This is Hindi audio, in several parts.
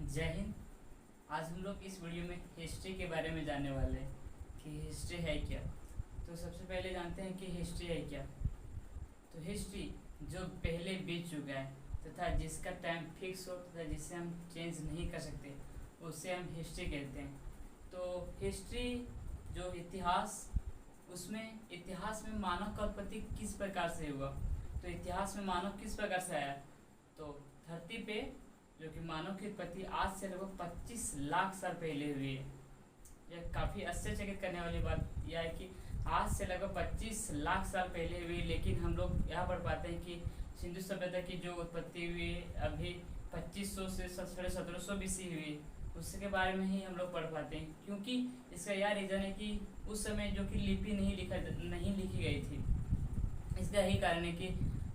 जय हिंद। आज हम लोग इस वीडियो में हिस्ट्री के बारे में जानने वाले हैं कि हिस्ट्री है क्या। तो सबसे पहले जानते हैं कि हिस्ट्री है क्या। तो हिस्ट्री जो पहले बीत चुका है तथा जिसका टाइम फिक्स हो तथा जिसे हम चेंज नहीं कर सकते उसे हम हिस्ट्री कहते हैं। तो हिस्ट्री जो इतिहास, उसमें इतिहास में मानव का उत्पत्ति किस प्रकार से हुआ। तो इतिहास में मानव किस प्रकार से आया। तो धरती पे जो कि मानव की उत्पत्ति आज से लगभग 25 लाख साल पहले हुई है। यह काफ़ी आश्चर्यचकित करने वाली बात यह है कि आज से लगभग 25 लाख साल पहले हुई, लेकिन हम लोग यहाँ पढ़ पाते हैं कि सिंधु सभ्यता की जो उत्पत्ति हुई अभी 2500 से 1750 BC हुई, उसके बारे में ही हम लोग पढ़ पाते हैं। क्योंकि इसका यह रीज़न है कि उस समय जो कि लिपि नहीं लिखी गई थी। इसका यही कारण है कि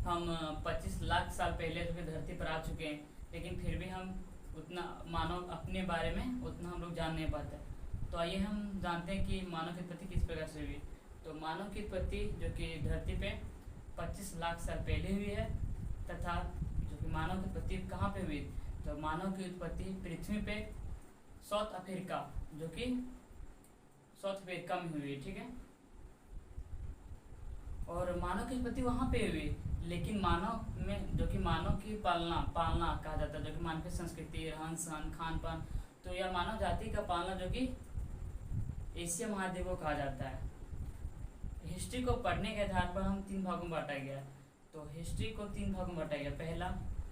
हम 25 लाख साल पहले जो कि धरती पर आ चुके हैं, लेकिन फिर भी हम उतना मानव अपने बारे में उतना हम लोग जान नहीं पाते। तो आइए हम जानते हैं कि मानव की उत्पत्ति किस प्रकार से हुई। तो मानव की उत्पत्ति जो कि धरती पे 25 लाख साल पहले हुई है, तथा जो कि मानव की उत्पत्ति कहाँ पे हुई। तो मानव की उत्पत्ति पृथ्वी पे साउथ अफ्रीका, जो कि साउथ अफ्रीका में हुई, ठीक है। और मानव की उत्पत्ति वहाँ पे हुई, लेकिन मानव में जो कि मानव की पालना कहा जाता है, जो कि मानव की संस्कृति, रहन सहन, खान पान, तो यह मानव जाति का पालना जो कि एशिया महाद्वीप को कहा जाता है। हिस्ट्री को पढ़ने के आधार पर हम 3 भागों में बांटा गया। तो हिस्ट्री को 3 भागों में बांटा गया। पहला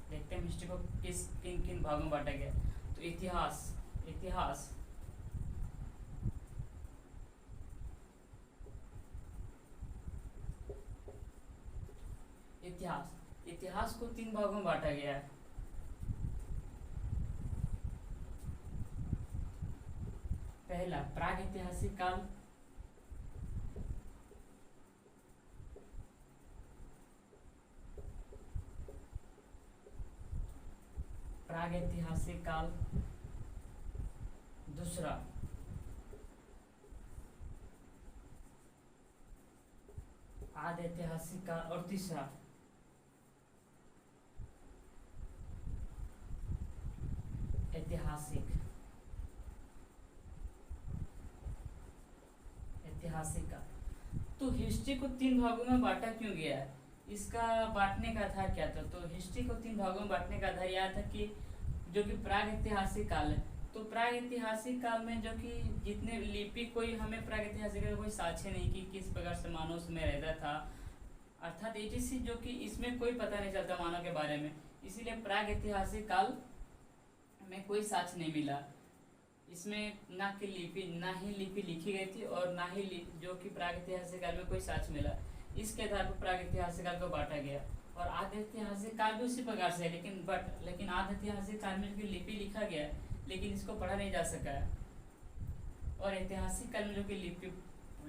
देखते हैं हिस्ट्री को किन किन भागों में बांटा गया। तो इतिहास इतिहास को 3 भागों में बांटा गया है। पहला प्रागैतिहासिक काल, दूसरा आद्यैतिहासिक काल और तीसरा ऐतिहासिक काल। तो हिस्ट्री को 3 भागों में बांटा क्यों गया है, इसका बांटने का आधार क्या था। तो हिस्ट्री को 3 भागों में बांटने का आधार यह था कि जो कि प्रागैतिहासिक काल है, तो प्रागैतिहासिक काल में जो कि जितने लिपि, कोई हमें प्रागैतिहासिक काल कोई साक्ष्य नहीं कि किस प्रकार से मानव उसमें रहता था, अर्थात etc, जो कि इसमें कोई पता नहीं चलता मानव के बारे में। इसीलिए प्रागैतिहासिक काल में कोई साक्ष्य नहीं मिला। इसमें ना ही लिपि लिखी गई थी और ना ही जो कि प्रागैतिहासिक काल में कोई साक्ष्य मिला। इसके आधार पर प्रागैतिहासिक काल को बांटा गया। और आद्यैतिहासिक काल भी उसी प्रकार से है, लेकिन आद्यैतिहासिक काल में जो लिपि लिखा गया है, लेकिन इसको पढ़ा नहीं जा सका है। और ऐतिहासिक काल में जो कि लिपि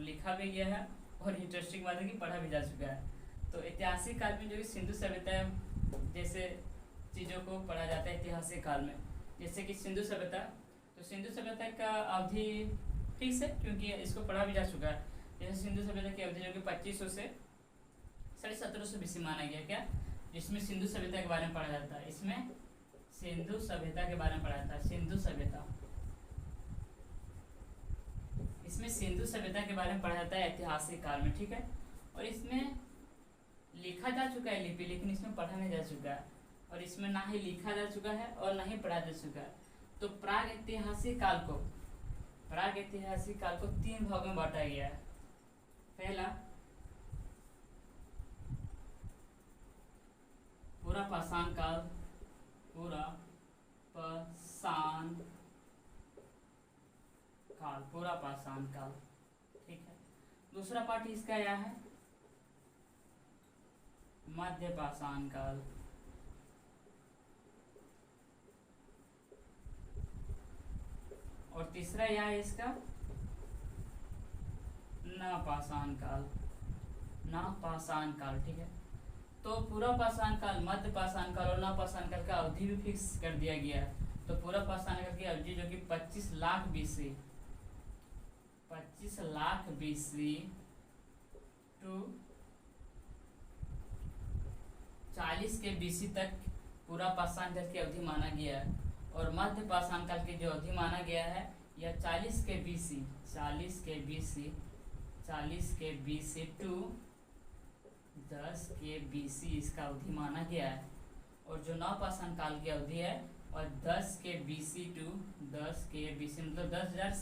लिखा भी गया है और इंटरेस्टिंग बात है कि पढ़ा भी जा चुका है। तो ऐतिहासिक काल में जो कि सिंधु सभ्यता जैसे चीज़ों को पढ़ा जाता है ऐतिहासिक काल में, जैसे कि सिंधु सभ्यता। तो सिंधु सभ्यता का अवधि फिक्स है क्योंकि इसको पढ़ा भी जा चुका है। जैसे सिंधु सभ्यता की अवधि जो कि 2500 से 1750 BC माना गया क्या, जिसमें सिंधु सभ्यता के बारे में पढ़ा जाता है। इसमें सिंधु सभ्यता के बारे में पढ़ा जाता है। इसमें सिंधु सभ्यता के बारे में पढ़ा जाता है ऐतिहासिक काल में, ठीक है। और इसमें लिखा जा चुका है लिपि, लेकिन इसमें पढ़ा नहीं जा चुका है। और इसमें ना ही लिखा जा चुका है और ना ही पढ़ा जा चुका है। तो प्रागैतिहासिक काल को 3 भागों में बांटा गया है। पहला पूरा पाषाण काल, ठीक है। दूसरा पार्ट इसका यह है मध्य पाषाण काल, और तीसरा यह है इसका नवपाषाण काल, ठीक है। तो पूरा पाषाण काल, मध्य पाषाण काल और नवपाषाण काल का अवधि भी फिक्स कर दिया गया है। तो पूरा पाषाण काल की अवधि जो कि 25 लाख BC टू 40 के BC तक पूरा पाषाण काल की अवधि माना गया है। और मध्य पाषाण काल की जो अवधि माना गया है यह 40 के बीसी टू 10 के बीसी इसका अवधि माना गया है। और जो नवपाषाण काल की अवधि है और 10 के बीसी टू 10 के बीसी मतलब 10,000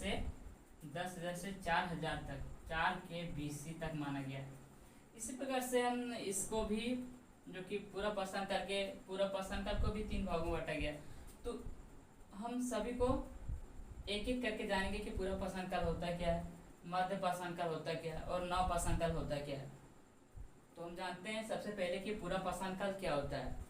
से 4,000 तक 4 के बीसी तक माना गया है। इसी प्रकार से हम इसको भी जो कि पूरा पाषाण काल को भी 3 भागों में बांटा गया। तो हम सभी को एक एक करके जानेंगे कि पूरा पाषाण काल होता क्या है, मध्य पाषाण काल होता क्या है और नव पाषाण काल होता क्या है। तो हम जानते हैं सबसे पहले कि पूरा पाषाण काल क्या होता है।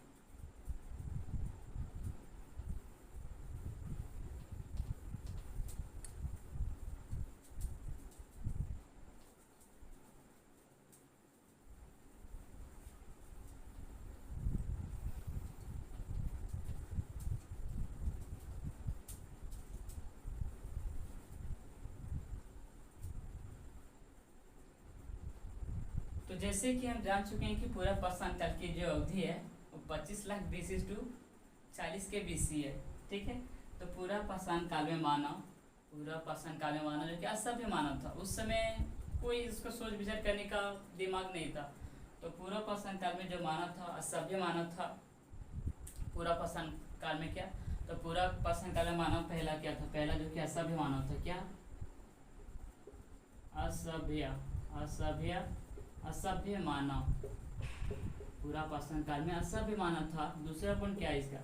तो जैसे कि हम जान चुके हैं कि पूरा पाषाण काल की जो अवधि है वो 25 लाख बीसी टू 40 के बीसी है, ठीक है। तो पूरा पाषाण काल में मानव जो कि असभ्य मानव था, उस समय कोई इसको सोच विचार करने का दिमाग नहीं था। तो पूरा पाषाण काल में जो मानव था असभ्य मानव था। पूरा पाषाण काल में क्या, तो पूरा पाषाण काल में मानव पहला क्या था, पहला जो कि असभ्य मानव था। क्या, असभ्य मानव। पूरा पाषाण काल में असभ्य मानव था। दूसरा पॉइंट क्या है इसका,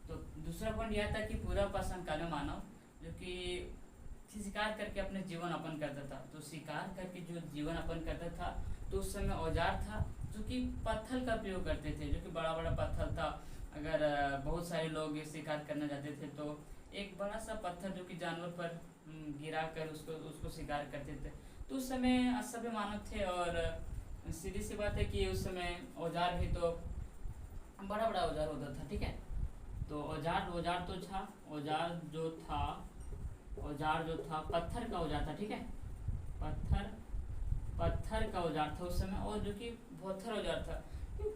तो दूसरा पॉइंट यह था कि पूरा पाषाण काल में मानव जो कि शिकार करके अपने जीवन यापन करता था। तो शिकार करके जो जीवन यापन करता था तो उस समय औजार था जो कि पत्थर का प्रयोग करते थे, जो कि बड़ा बड़ा पत्थर था। अगर बहुत सारे लोग शिकार करने जाते थे तो एक बड़ा सा पत्थर जो कि जानवर पर गिरा कर उसको शिकार करते थे। तो उस समय असभ्य मानव थे और सीधी सी बात है कि उस समय औजार भी तो बड़ा बड़ा औजार होता था, ठीक है। तो औजार जो था पत्थर का औजार था, ठीक है। पत्थर का औजार था उस समय, और जो कि भोथर औजार था।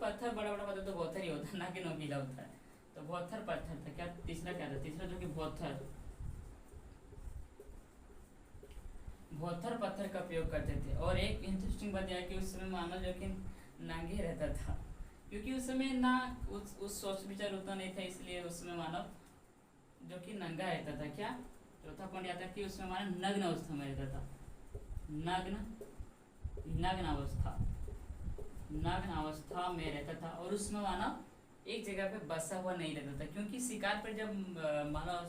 पत्थर बड़ा बड़ा पत्थर तो भोथर ही होता है, ना कि नोकीला होता है। तो भोथर पत्थर था। क्या तीसरा क्या था, तीसरा जो कि भोथर पत्थर का प्रयोग करते थे। और एक इंटरेस्टिंग बात यह है कि उस समय मानव जो कि नंगे रहता था, क्योंकि उस समय ना उस सोच विचार उतना नहीं था, इसलिए उस समय मानव जो कि नंगा रहता था। क्या, चौथा पॉइंट यह था कि उसमें मानव नग्न अवस्था में रहता था। नग्न अवस्था में रहता था। और उसमें मानव एक जगह पे बसा हुआ नहीं रहता था, क्योंकि शिकार पर जब मानव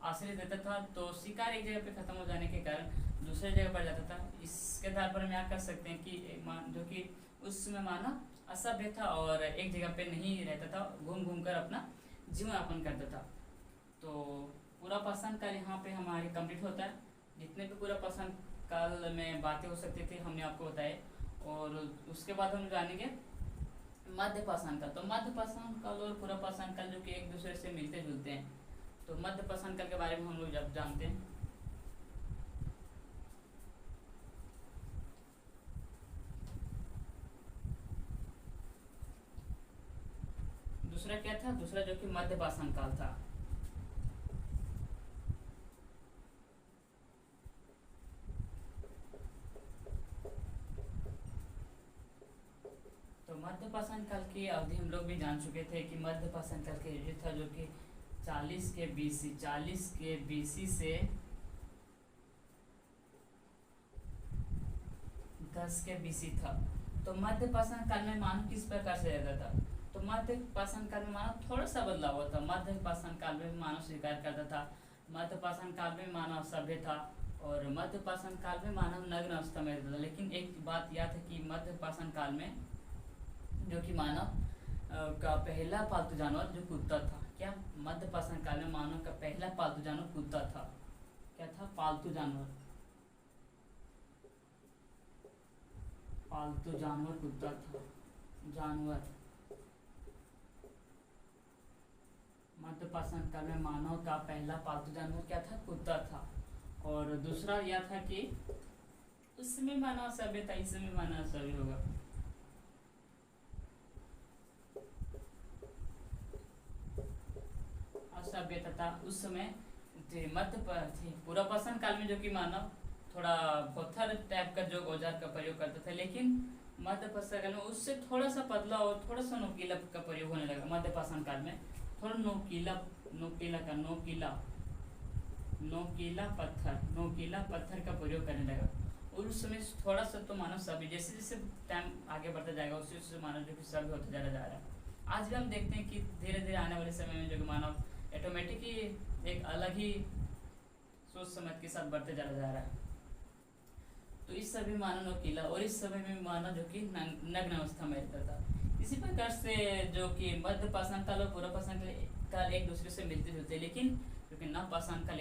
आश्रय देता था तो शिकार एक जगह पे खत्म हो जाने के कारण दूसरे जगह पर जाता था। इसके आधार पर हम यहाँ कर सकते हैं कि जो कि उस समय मानव असभ्य था और एक जगह पे नहीं रहता था, घूम घूम कर अपना जीवन यापन करता था। तो पूरा पाषाण काल यहाँ पे हमारे कंप्लीट होता है। जितने भी पूरा पाषाण काल में बातें हो सकती थी हमने आपको बताए। और उसके बाद हम जानेंगे मध्य पाषाण काल। तो मध्य पाषाण काल और पूरा पाषाण काल जो कि एक दूसरे से मिलते जुलते हैं। तो मध्य पाषाण काल के बारे में हम लोग जब जानते हैं, दूसरा क्या था, दूसरा जो कि मध्य पाषाण काल था। तो मध्य पाषाण काल की अवधि हम लोग भी जान चुके थे कि मध्य पाषाण काल की अवधि था जो कि 40 के बीसी से 10 के बीसी था। तो मध्य पाषाण काल में मानव किस प्रकार से रहता था, तो मध्य पाषाण काल में मानव थोड़ा सा बदलाव हुआ था। मध्य पाषाण काल में मानव शिकार करता था, मध्य पाषाण काल में मानव सभ्य था, और मध्य पाषाण काल में मानव नग्न अवस्था में रहता था। लेकिन एक बात याद है कि मध्य पाषाण काल में जो कि मानव का पहला पालतू जानवर जो कुत्ता था। क्या, मध्य पाषाण काल में मानव का पहला पालतू जानवर कुत्ता था। क्या था, पालतू जानवर कुत्ता था। मध्य पाषाण काल में मानव का पहला पालतू जानवर क्या था, कुत्ता था। और दूसरा यह था कि उस समय मानव सभ्य था, इस समय मानव सभ्य होगा। सभ्यता था उस समय पूर्व पाषाण काल में जो कि मानव थोड़ा पत्थर टाइप का जो औजार का प्रयोग करता था, लेकिन मध्य पाषाण काल में उससे थोड़ा सा पतला और थोड़ा सा नोकीला का प्रयोग होने लगा। मध्य पाषाण काल में थोड़ा नोकीला पत्थर का प्रयोग करने लगा। और उस समय थोड़ा सा तो मानव सभ्य, जैसे जैसे टाइम आगे बढ़ता जाएगा उससे उससे मानव जो कि सभ्य होता जा रहा है। आज भी हम देखते हैं कि धीरे धीरे आने वाले समय में जो कि मानव ऑटोमेटिक ही एक अलग ही सोच समझ के साथ बढ़ते जा रहा है। तो इस समय मानव नोकीला और इस समय में मानव जो कि नग्न अवस्था में रहता था। इसी प्रकार से जो कि मध्य पाषाण काल और पूर्व पाषाण काल एक दूसरे से मिलते जुलते, लेकिन जो कि नव पाषाण काल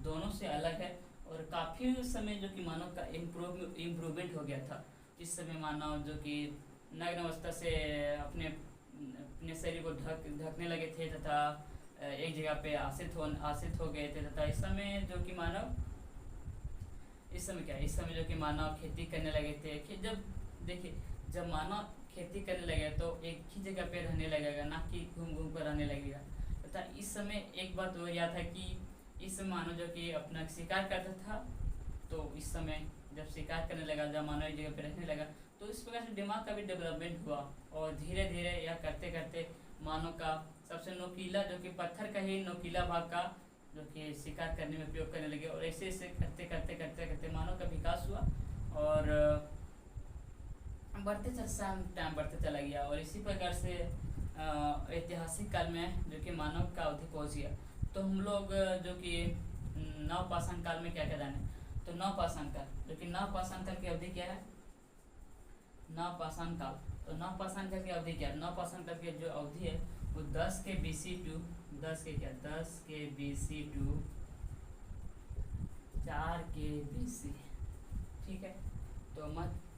दोनों से अलग है और काफ़ी समय जो कि मानव का इम्प्रूवमेंट हो गया था। इस समय मानव जो कि नग्न अवस्था से अपने शरीर को ढकने लगे थे तथा एक जगह पे आश्रित हो गए थे तथा इस समय जो कि जो कि मानव खेती करने लगे थे कि जब मानव खेती करने लगे तो एक ही जगह पे रहने लगेगा, ना कि घूम घूम कर रहने लगेगा। तथा इस समय एक बात हो गया था कि इस समय मानव जो कि अपना शिकार करता था, तो इस समय जब शिकार करने लगा, जब मानव एक जगह पे रहने लगा, तो इस प्रकार से दिमाग का भी डेवलपमेंट हुआ और धीरे धीरे यह करते करते मानव का सबसे नोकीला जो कि पत्थर का ही नोकीला भाग का जो कि शिकार करने में उपयोग करने लगे। और ऐसे ऐसे करते करते करते करते मानव का विकास हुआ और टाइम बढ़ते चला गया। और इसी प्रकार से ऐतिहासिक काल में जो कि मानव का अवधि पहुँच गया। तो हम लोग जो कि नव पाषाण काल में क्या क्या जाने, तो नव पाषाण काल जो कि नव पाषाण काल की अवधि क्या है, नव पाषाण काल। तो नव पाषाण काल की अवधि क्या है, नव पाषाण काल की जो अवधि है वो 10 के BC टू 4 के BC, ठीक है। तो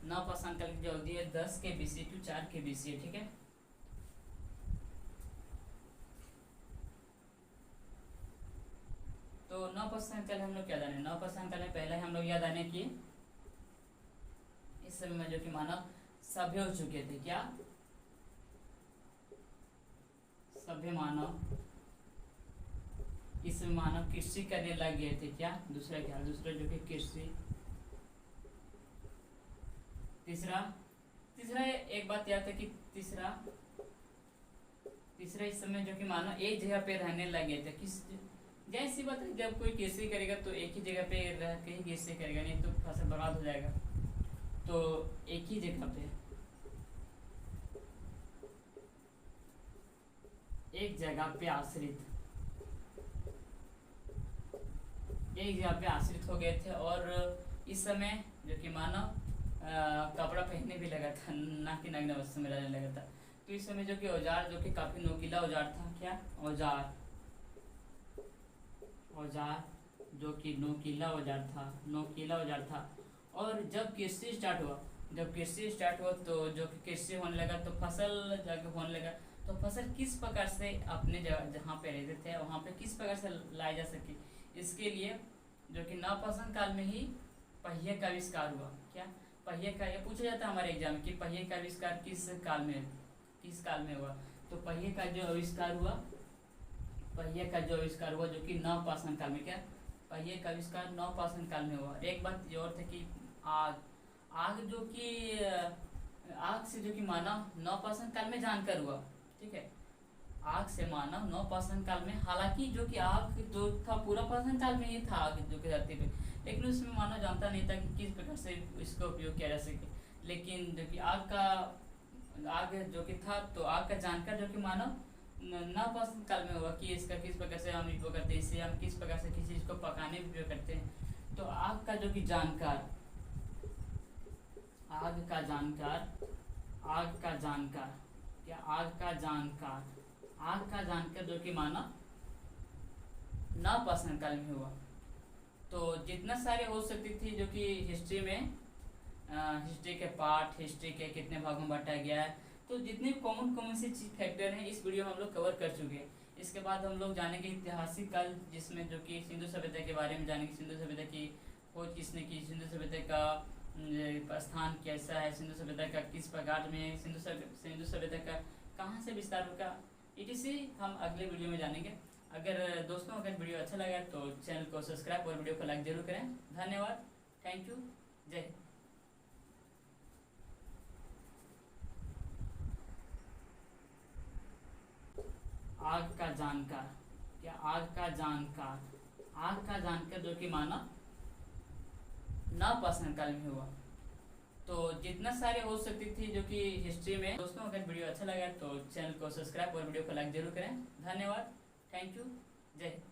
नव पाषाण काल की जो अवधि है 10 के BC टू 4 के BC है, ठीक है। तो नव पाषाण काल हम लोग क्या जाने, नव पाषाण काल में पहले हम लोग यह जाने कि इस समय में जो कि मानव सभ्य हो चुके थे। क्या सभ्य मानव, इस मानव कृषि करने लग गए थे। क्या दूसरा जो कि कृषि। तीसरा एक बात याद है कि तीसरा इस समय जो कि मानव एक जगह पे रहने लग गए थे। जैसी बात है, जब कोई कृषि करेगा तो एक ही जगह पे रह के ही कृषि करेगा, नहीं तो फसल बर्बाद हो जाएगा। तो एक ही जगह पे आश्रित हो गए थे। और इस समय जो कि मानव कपड़ा पहनने भी लगा था, ना कि नग्न अवस्था में रहने लगा था। तो इस समय जो कि औजार जो कि काफी नोकीला औजार था। क्या औजार जो कि नोकीला औजार था। और जब कृषि स्टार्ट हुआ तो जो कि कृषि होने लगा तो फसल जब होने लगा तो फसल किस प्रकार से अपने जहाँ पे रहते थे वहाँ पे किस प्रकार से लाई जा सके, इसके लिए जो कि नव पाषाण काल में ही पहिए का आविष्कार हुआ। क्या पहिए का, यह पूछा जाता है हमारे एग्जाम में कि पहिए का आविष्कार किस काल में हुआ। तो पहिए का जो आविष्कार हुआ जो कि नव पाषाण काल में। क्या पहिए का आविष्कार नव पाषाण काल में हुआ। एक बात ये और था कि आग से जो कि मानव नव पाषाण काल में जानकर हुआ, ठीक है। आग से मानव नव पाषाण काल में, हालांकि जो कि आग जो था पूरा पाषाण काल में ही था आग जो कि धरती पे, लेकिन उसमें मानव जानता नहीं था कि किस प्रकार से इसका उपयोग किया जा सके। लेकिन जो कि आग जो कि था, तो आग का जानकर जो कि मानव नव पाषाण काल में हुआ कि इसका किस प्रकार से हम उपयोग करते हैं, इससे हम किस प्रकार से किसी चीज को पकाने में उपयोग करते हैं। तो आग का जो कि जानकार जो कि मानव नव पाषाण काल में हुआ। तो जितना सारे हो सकती थी जो कि हिस्ट्री के पार्ट, हिस्ट्री के कितने भागों में बांटा गया है, तो जितने कॉमन सी चीज फैक्टर हैं इस वीडियो में हम लोग कवर कर चुके हैं। इसके बाद हम लोग जानेंगे ऐतिहासिक काल, जिसमें जो कि सिंधु सभ्यता के बारे में जानेंगे। सिंधु सभ्यता की खोज किसने की, सिंधु सभ्यता का स्थान कैसा है, सिंधु सभ्यता का किस प्रकार में, सिंधु सभ्यता का कहाँ से विस्तार होगा, etc हम अगले वीडियो में जानेंगे। अगर दोस्तों अगर वीडियो अच्छा लगा तो चैनल को सब्सक्राइब और वीडियो को लाइक जरूर करें। धन्यवाद। Thank you. जय हिंद। आग का जानकार, क्या आग का जानकार, आग का जानकार जो कि माना नवपाषाण काल में हुआ। तो जितना सारे हो सकती थी जो कि हिस्ट्री में। दोस्तों अगर वीडियो अच्छा लगा तो चैनल को सब्सक्राइब और वीडियो को लाइक जरूर करें। धन्यवाद। Thank you. जय हिंद।